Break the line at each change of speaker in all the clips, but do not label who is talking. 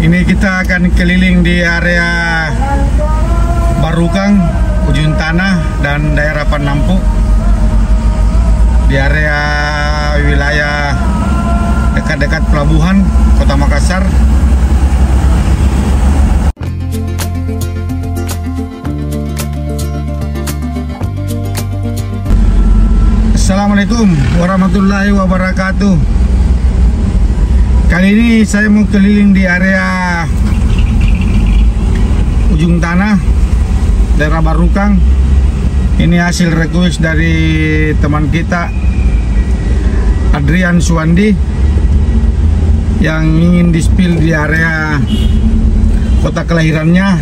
Ini kita akan keliling di area Barukang, Ujung Tanah, dan daerah Panampu. Di area wilayah dekat-dekat pelabuhan Kota Makassar. Assalamualaikum warahmatullahi wabarakatuh. Kali ini saya mau keliling di area Ujung Tanah, daerah Barukang. Ini hasil request dari teman kita Adrian Suwandi yang ingin di-spill di area kota kelahirannya,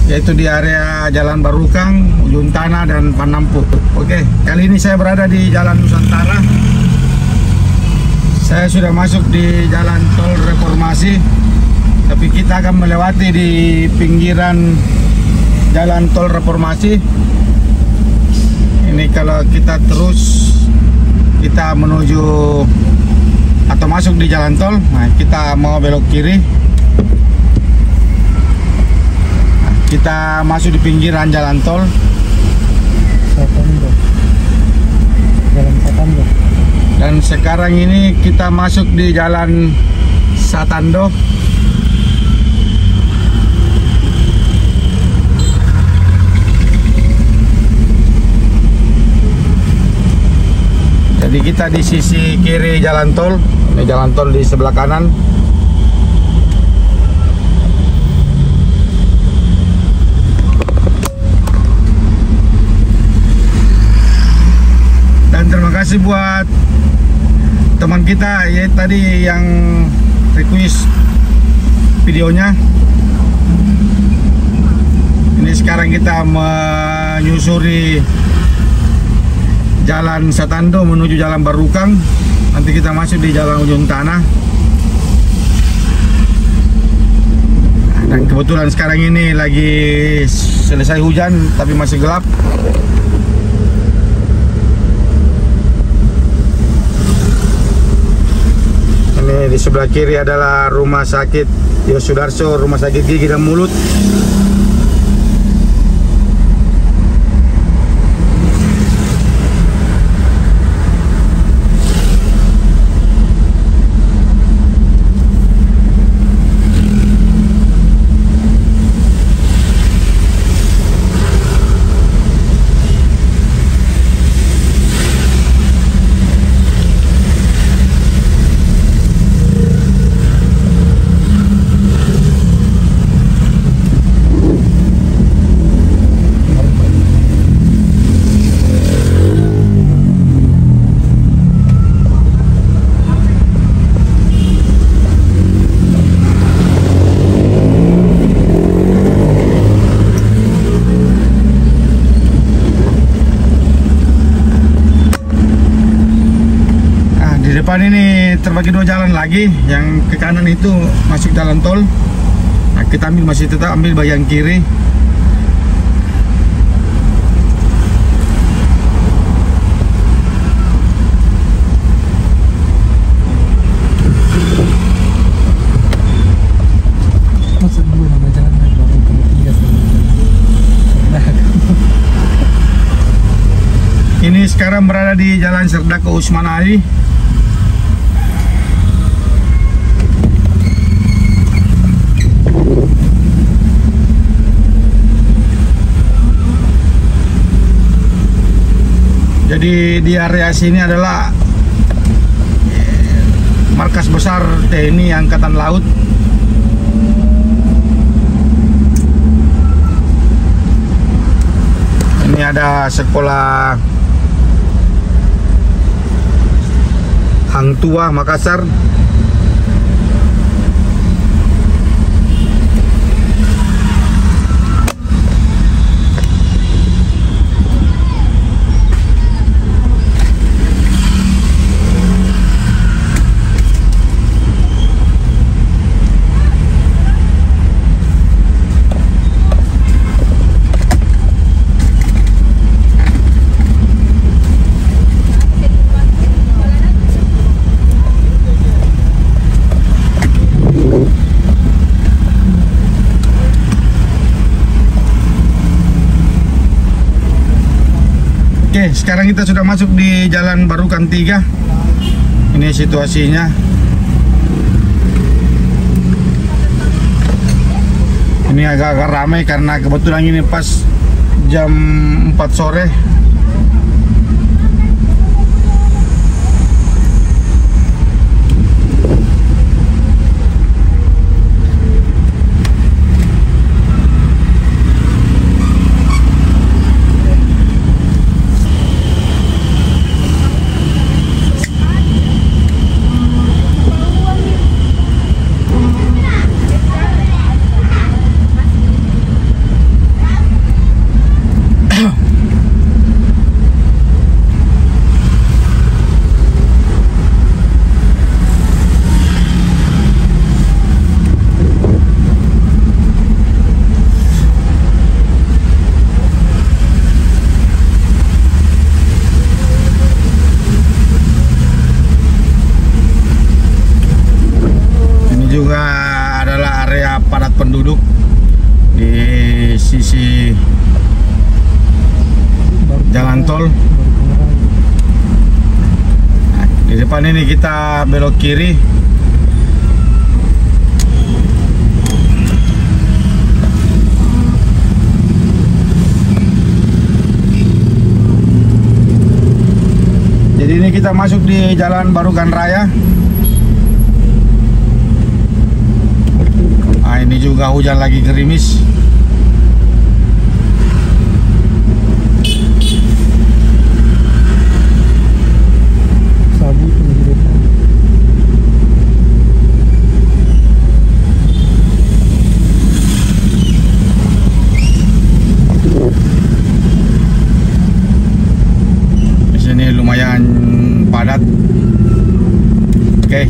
yaitu di area Jalan Barukang, Ujung Tanah, dan Panampu. Oke, kali ini saya berada di Jalan Nusantara. Saya sudah masuk di Jalan Tol Reformasi, tapi kita akan melewati di pinggiran Jalan Tol Reformasi. Ini kalau kita terus, kita menuju atau masuk di jalan tol. Nah, kita mau belok kiri. Nah, kita masuk di pinggiran jalan tol. Jalan Satando. Dan sekarang ini kita masuk di Jalan Satando. Jadi kita di sisi kiri jalan tol. Ini jalan tol di sebelah kanan. Dan terima kasih buat teman kita ya tadi yang request videonya. Ini sekarang kita menyusuri Jalan Satando menuju Jalan Barukang. Nanti kita masuk di Jalan Ujung Tanah. Dan kebetulan sekarang ini lagi selesai hujan tapi masih gelap. Ini di sebelah kiri adalah Rumah Sakit Yosudarso, Rumah Sakit Gigi dan Mulut. Depan ini terbagi dua jalan lagi, yang ke kanan itu masuk jalan tol. Nah, kita masih tetap ambil bagian kiri. Ini sekarang berada di Jalan Serdako Usman Ali. Jadi di area sini adalah markas besar TNI Angkatan Laut. Ini ada sekolah Hang Tua Makassar. Oke, sekarang kita sudah masuk di Jalan Barukan 3. Ini situasinya. Ini agak-agak ramai karena kebetulan ini pas jam 4 sore. Juga adalah area padat penduduk di sisi jalan tol. Nah, di depan ini kita belok kiri. Jadi ini kita masuk di Jalan Barukan Raya. Nah, ini juga hujan lagi gerimis. Di sini lumayan padat. Oke.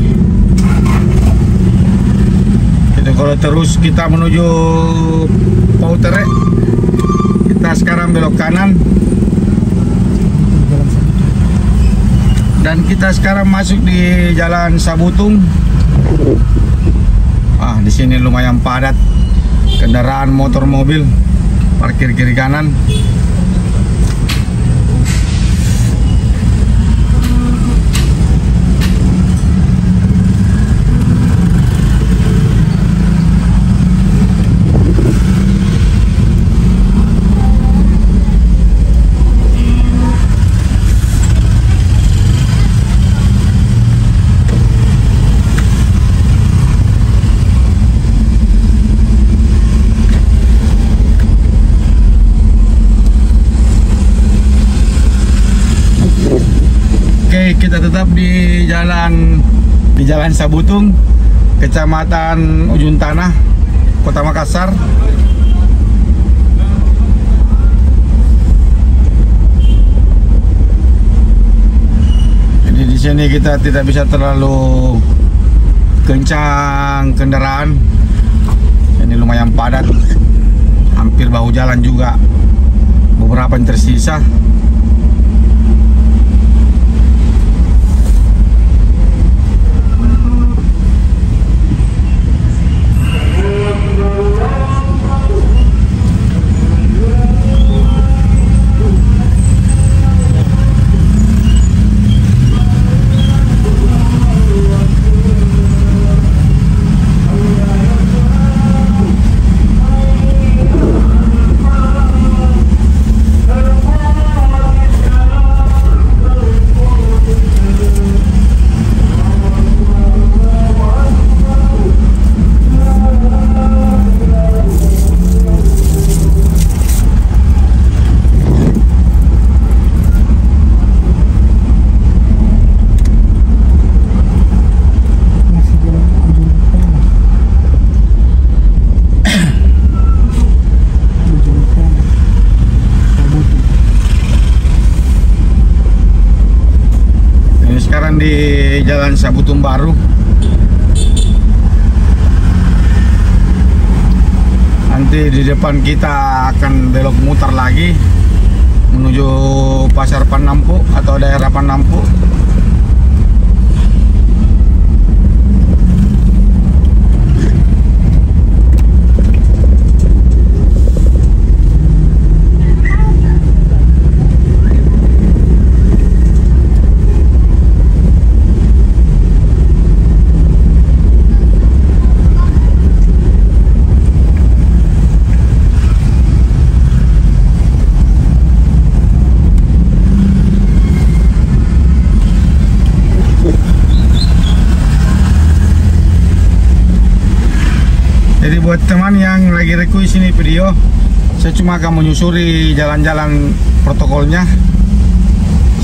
Kalau terus kita menuju Poutere, kita sekarang belok kanan dan kita sekarang masuk di Jalan Sabutung. Di sini lumayan padat kendaraan motor mobil parkir kiri kanan. Kita tetap di Jalan Sabutung, Kecamatan Ujung Tanah, Kota Makassar. Jadi di sini kita tidak bisa terlalu kencang kendaraan. Ini lumayan padat, hampir bahu jalan juga beberapa yang tersisa. Di Jalan Sabutung Baru. Nanti di depan kita akan belok mutar lagi menuju Pasar Panampu atau daerah Panampu. buat teman yang lagi request ini video, saya cuma akan menyusuri jalan-jalan protokolnya.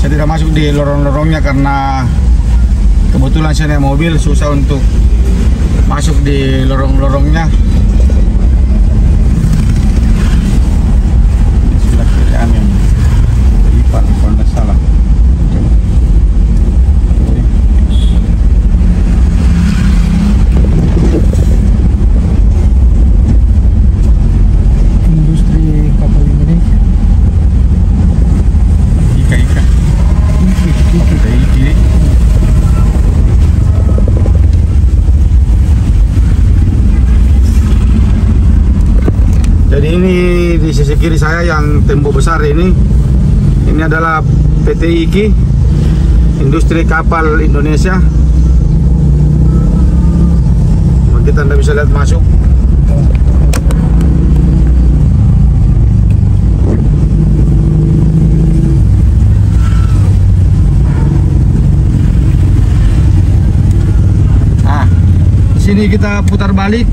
Saya tidak masuk di lorong-lorongnya karena kebetulan saya naik mobil, susah untuk masuk di lorong-lorongnya. Sebelah kiri angin, Ipal kalau tidak salah.
Industri kapal Indonesia.
Ika. Kiri. Jadi ini di sisi kiri saya yang tembok besar ini adalah PT IKI, Industri Kapal Indonesia. Kita tidak bisa lihat masuk. Nah, di sini kita putar balik.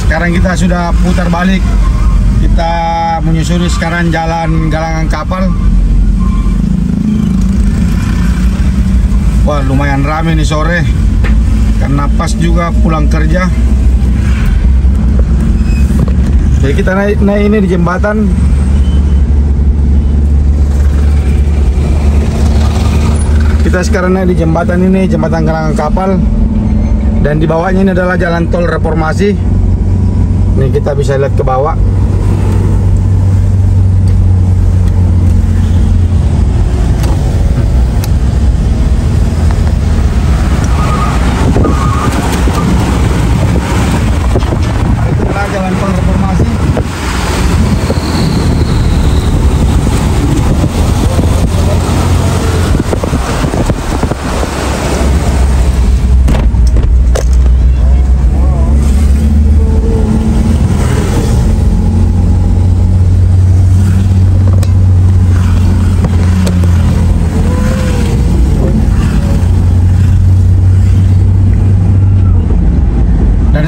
Sekarang kita sudah putar balik. Kita menyusuri sekarang jalan galangan kapal. Wah, lumayan ramai nih sore karena pas juga pulang kerja. Jadi kita naik ini di jembatan. Kita sekarang naik di jembatan ini, jembatan galangan kapal. Dan di bawahnya ini adalah jalan tol Reformasi. Ini kita bisa lihat ke bawah. Itu adalah jalan tol Reformasi.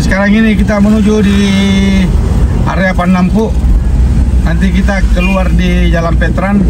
Sekarang ini kita menuju di area Panampu. Nanti kita keluar di Jalan Petran.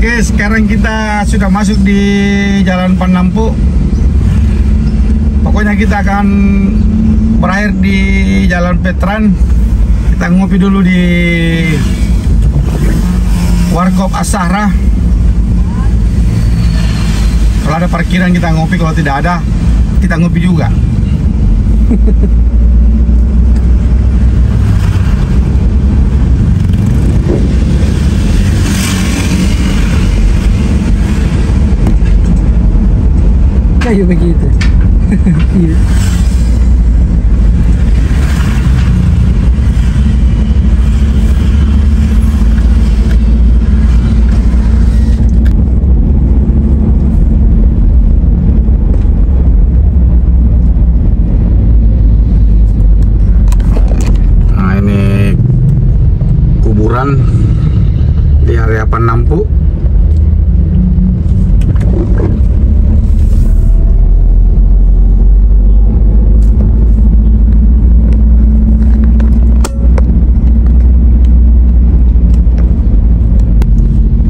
Oke, sekarang kita sudah masuk di Jalan Panampu. Pokoknya kita akan berakhir di Jalan Petran. Kita ngopi dulu di Warkop As-Sahra. Kalau ada parkiran kita ngopi, kalau tidak ada kita ngopi juga.
Kayak begitu. Iya.
jalan di area Penampu.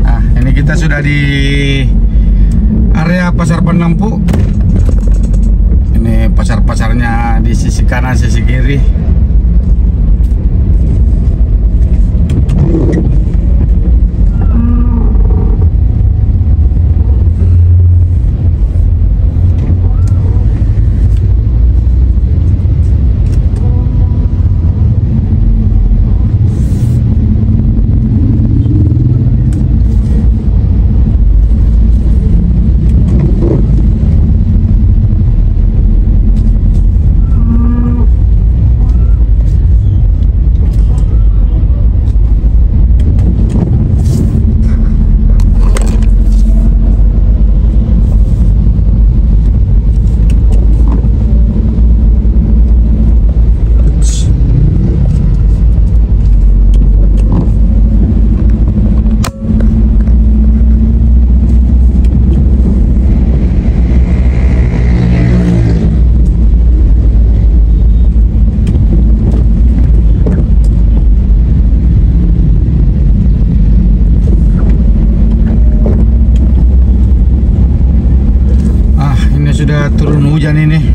Nah, ini kita sudah di area Pasar Penampu. Ini pasar-pasarnya di sisi kanan, sisi kiri. Sudah turun hujan ini.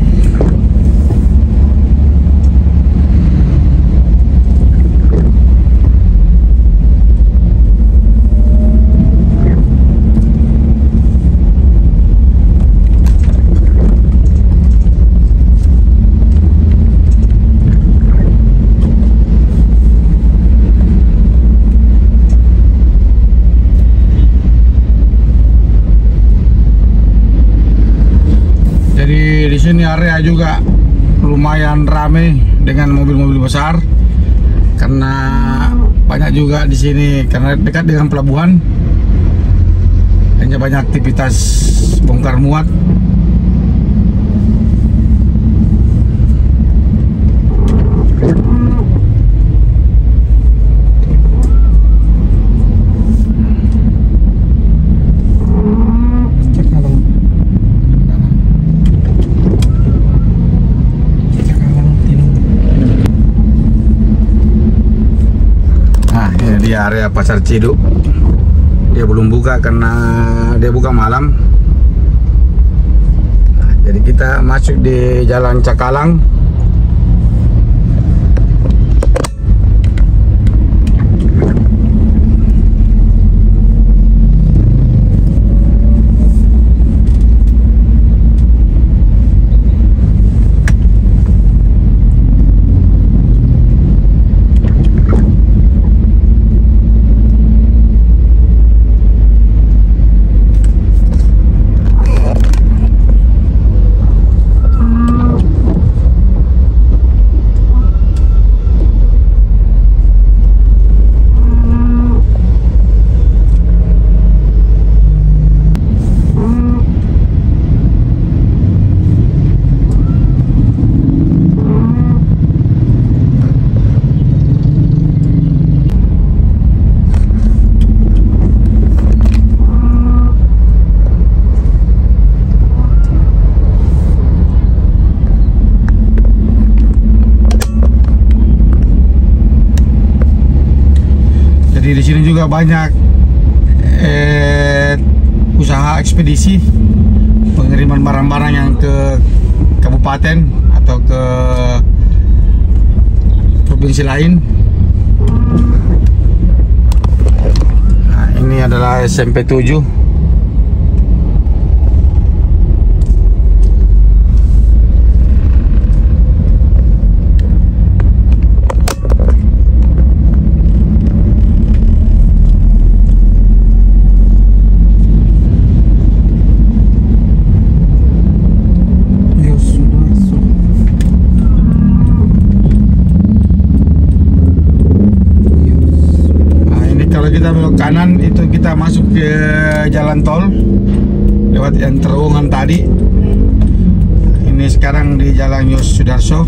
Di sini area juga lumayan ramai dengan mobil-mobil besar karena banyak juga di sini karena dekat dengan pelabuhan, hanya banyak aktivitas bongkar muat. Di area Pasar Ciduk, dia belum buka karena dia buka malam. Jadi kita masuk di Jalan Cakalang. Di sini juga banyak usaha ekspedisi pengiriman barang-barang yang ke kabupaten atau ke provinsi lain. Nah, ini adalah SMP 7. Kita belok kanan itu kita masuk ke jalan tol lewat yang terowongan tadi. Ini sekarang di Jalan Yos Sudarso.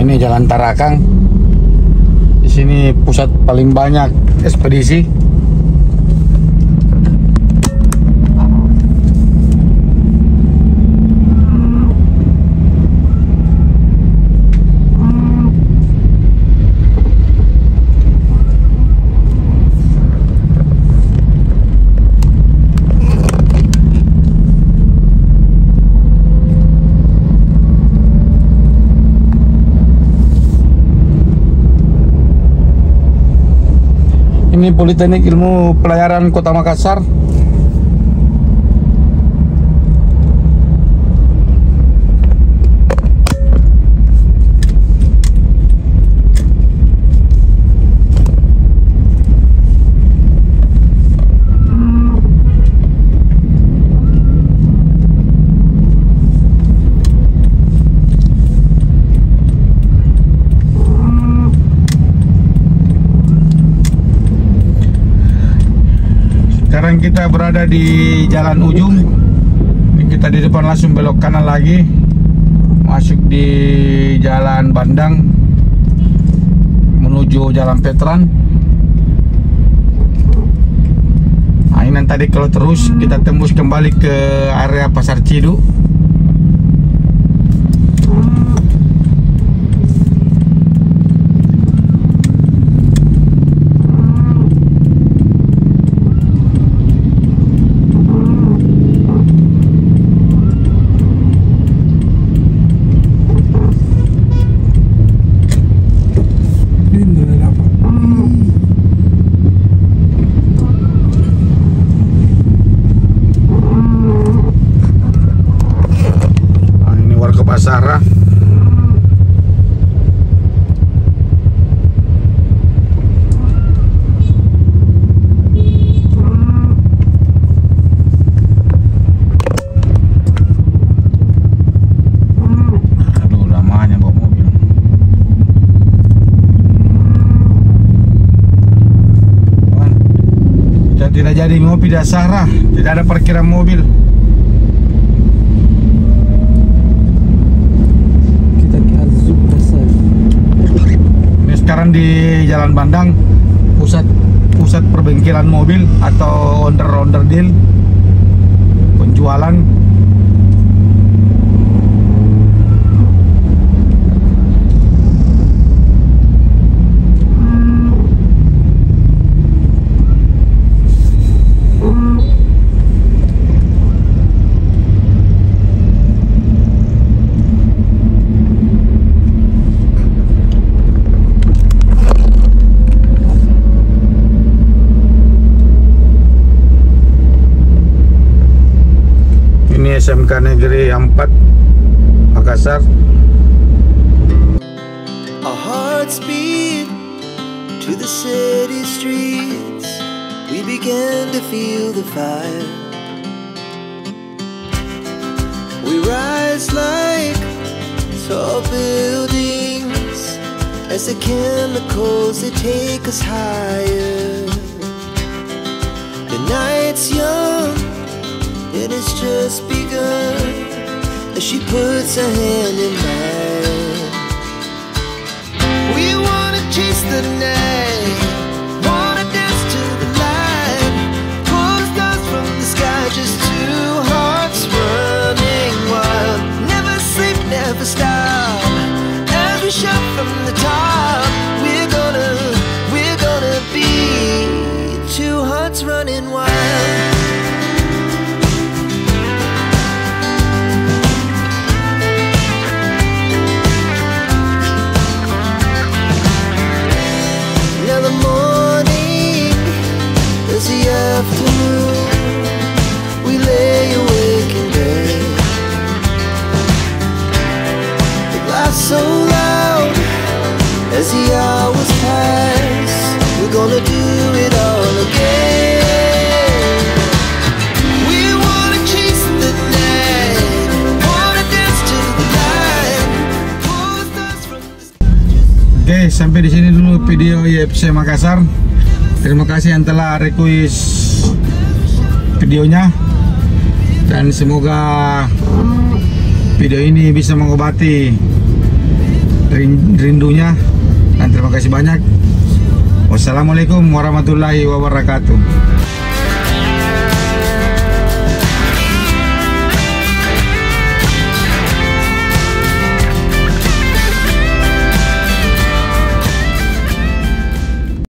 ini Jalan Tarakang. Di sini pusat paling banyak ekspedisi. Ini Politeknik Ilmu Pelayaran Kota Makassar. Sekarang kita berada di Jalan Ujung. Ini kita di depan langsung belok kanan lagi, masuk di Jalan Bandang menuju Jalan Veteran. Nah, ini tadi kalau terus kita tembus kembali ke area Pasar Ciduk. Sarah. Aduh, lamanya bawa mobil. Kita tidak jadi ngopi di Sarah, tidak ada parkiran mobil. Sekarang di Jalan Bandang, pusat perbengkelan mobil atau onder deal, penjualan. SMK Negeri 4 Makassar.
Our hearts beat to the city streets. We began to feel the fire. We rise like tall buildings as the chemicals they take us higher. The night's young, and it's just begun as she puts her hand in mine. We wanna chase the night, wanna dance to the light, pull stars from the sky, just two hearts running wild. Never sleep, never stop, as we shout from the top. We're gonna be two hearts running wild. Afternoon, we lay awake in bed. The glass so loud as the hours pass. We're gonna do it all again. We wanna chase the night, wanna dance to the light, pull stars from the sky.
Oke, sampai di sini dulu video YFC Makassar. Terima kasih yang telah request videonya, dan semoga video ini bisa mengobati rindunya, dan terima kasih banyak. Wassalamualaikum warahmatullahi wabarakatuh.